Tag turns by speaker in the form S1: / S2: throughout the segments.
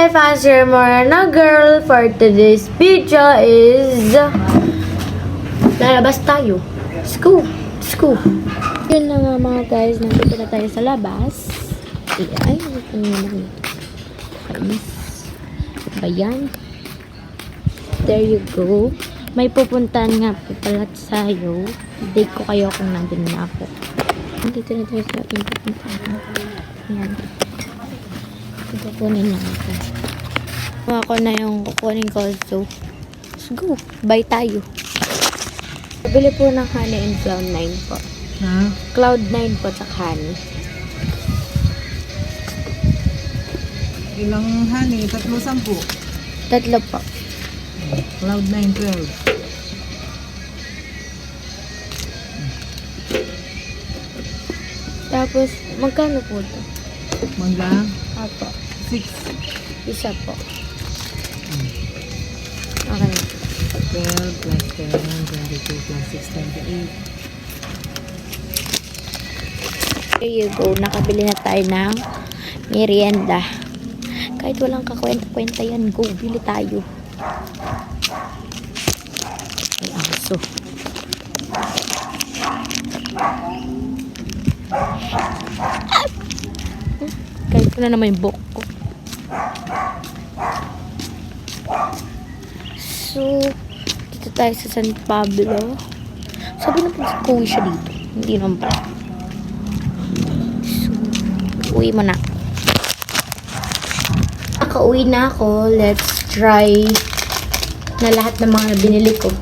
S1: Hi, Faster Morena Girl. For today's video is lalabas tayo. School. Yun na nga mga guys, nandito na tayo sa labas. Ay, ano naman. Ayan. There you go. May pupuntahan nga po pala sa'yo. Date ko kayo kung nandun na ako. Nandito na tayo sa ating pupuntahan. Ayan. Kukunin lang ako. Ako na yung kukunin ko. So, let's go. Bye tayo. Bili po ng honey and Cloud9 po.
S2: Ha?
S1: Cloud9 po sa honey.
S2: Ilang honey? 3-10.
S1: Tatlo po.
S2: Cloud9, 12.
S1: Tapos, magkano po ito?
S2: Mangga?
S1: Apo.
S2: 6.
S1: Isa po. Okay.
S2: 12 plus 10, 22 plus 6, 28.
S1: There you go. Nakabili na tayo ng merienda. Kahit walang kakwenta-kwenta yan, go. Bili tayo. Ay, aso. Kahit ko na naman yung buhok ko. So, dito tayo sa San Pablo. Sabi na pag-uwi siya dito. Hindi naman pala. So, uwi mo na. Nakauwi na ako. Let's try na lahat ng mga binili ko.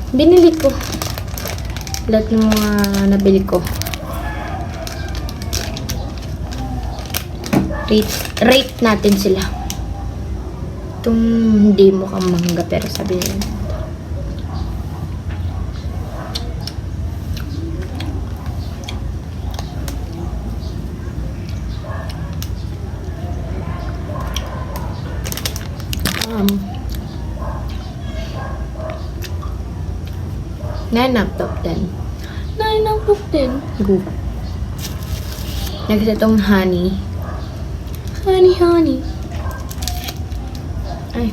S1: Lahat ng mga nabili ko. Rate natin sila. Itong hindi mukhang mangga pero sabi nila. Nine out of 10. Go. Next itong honey. Honey. Ay.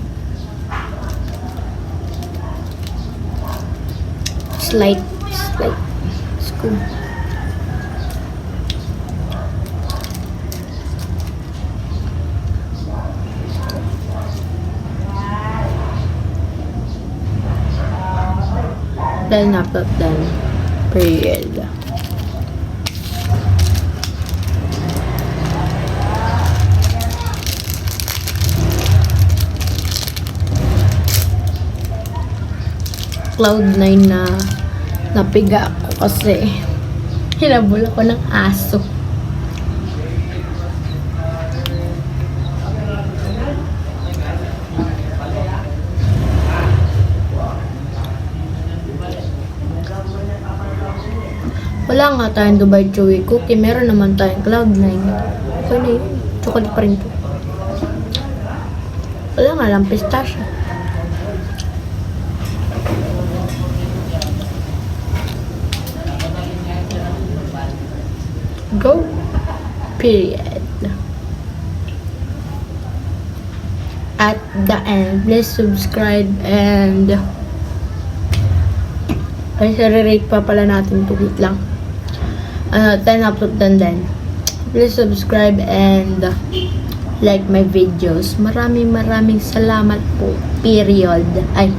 S1: Slight. School. Then up of 10. Period. Cloud9 na napiga ako kasi hinabol ako ng aso. Wala nga tayong Dubai Chewy Cookie. Meron naman tayong Cloud9. Okay na yun. Chocolate pa rin to. Wala nga lang pistachio. Go. Period. At the end, please subscribe and ay, rate pa pala natin 2 week lang. 10 up to 10 din. Please subscribe and like my videos. Maraming salamat po. Period. Ay.